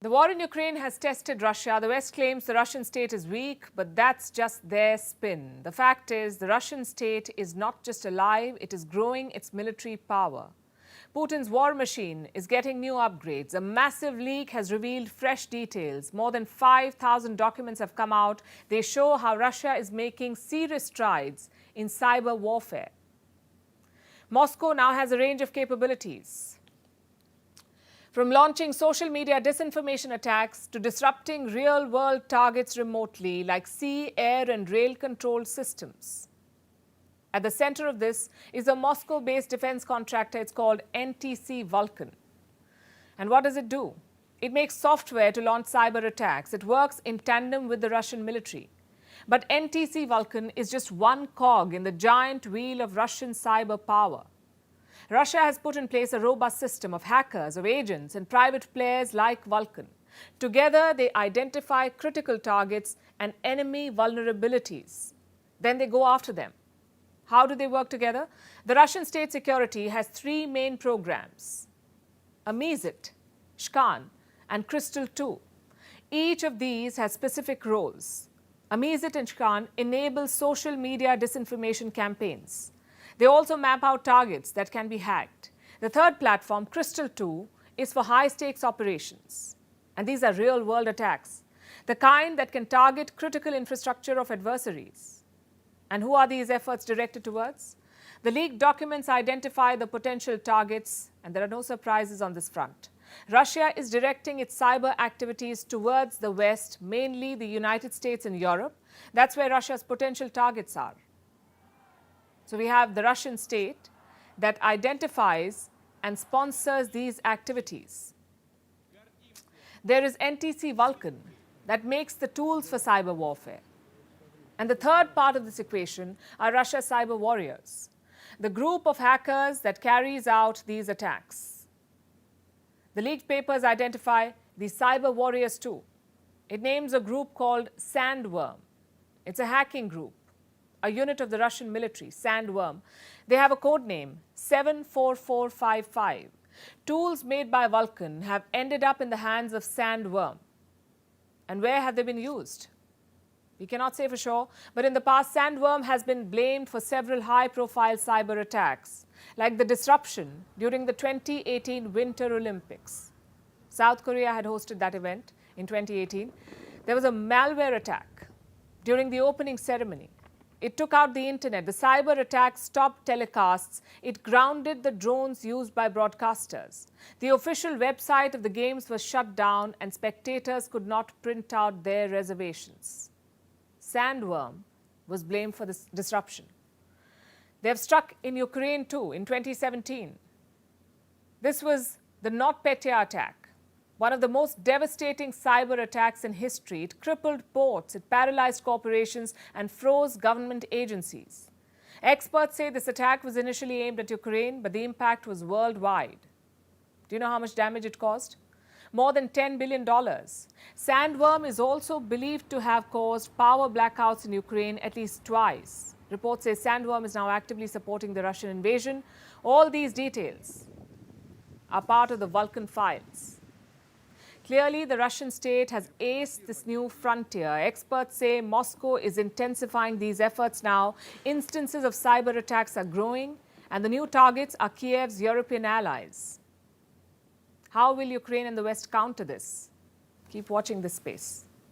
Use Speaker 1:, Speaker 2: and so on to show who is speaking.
Speaker 1: The war in Ukraine has tested Russia. The West claims the Russian state is weak, but that's just their spin. The fact is, the Russian state is not just alive, it is growing its military power. Putin's war machine is getting new upgrades. A massive leak has revealed fresh details. More than 5,000 documents have come out. They show how Russia is making serious strides in cyber warfare. Moscow now has a range of capabilities, from launching social media disinformation attacks to disrupting real-world targets remotely, like sea, air, and rail-controlled systems. At the center of this is a Moscow-based defense contractor. It's called NTC Vulkan. And what does it do? It makes software to launch cyber attacks. It works in tandem with the Russian military. But NTC Vulkan is just one cog in the giant wheel of Russian cyber power. Russia has put in place a robust system of hackers, of agents, and private players like Vulkan. Together, they identify critical targets and enemy vulnerabilities. Then they go after them. How do they work together? The Russian state security has three main programs: Amizit, Shkan, and Crystal 2. Each of these has specific roles. Amizit and Shkan enable social media disinformation campaigns. They also map out targets that can be hacked. The third platform, Crystal 2, is for high-stakes operations. And these are real-world attacks, the kind that can target critical infrastructure of adversaries. And who are these efforts directed towards? The leaked documents identify the potential targets, and there are no surprises on this front. Russia is directing its cyber activities towards the West, mainly the United States and Europe. That's where Russia's potential targets are. So we have the Russian state that identifies and sponsors these activities. There is NTC Vulkan that makes the tools for cyber warfare. And the third part of this equation are Russia's cyber warriors, the group of hackers that carries out these attacks. The leaked papers identify the cyber warriors too. It names a group called Sandworm. It's a hacking group, a unit of the Russian military, Sandworm. They have a code name, 74455. Tools made by Vulkan have ended up in the hands of Sandworm. And where have they been used? We cannot say for sure, but in the past, Sandworm has been blamed for several high-profile cyber attacks, like the disruption during the 2018 Winter Olympics. South Korea had hosted that event in 2018. There was a malware attack during the opening ceremony. It took out the internet. The cyber attack stopped telecasts. It grounded the drones used by broadcasters. The official website of the games was shut down, and spectators could not print out their reservations. Sandworm was blamed for this disruption. They have struck in Ukraine too in 2017. This was the NotPetya attack, one of the most devastating cyber attacks in history. It crippled ports, it paralyzed corporations, and froze government agencies. Experts say this attack was initially aimed at Ukraine, but the impact was worldwide. Do you know how much damage it caused? More than $10 billion. Sandworm is also believed to have caused power blackouts in Ukraine at least twice. Reports say Sandworm is now actively supporting the Russian invasion. All these details are part of the Vulkan files. Clearly, the Russian state has aced this new frontier. Experts say Moscow is intensifying these efforts now. Instances of cyber attacks are growing, and the new targets are Kiev's European allies. How will Ukraine and the West counter this? Keep watching this space.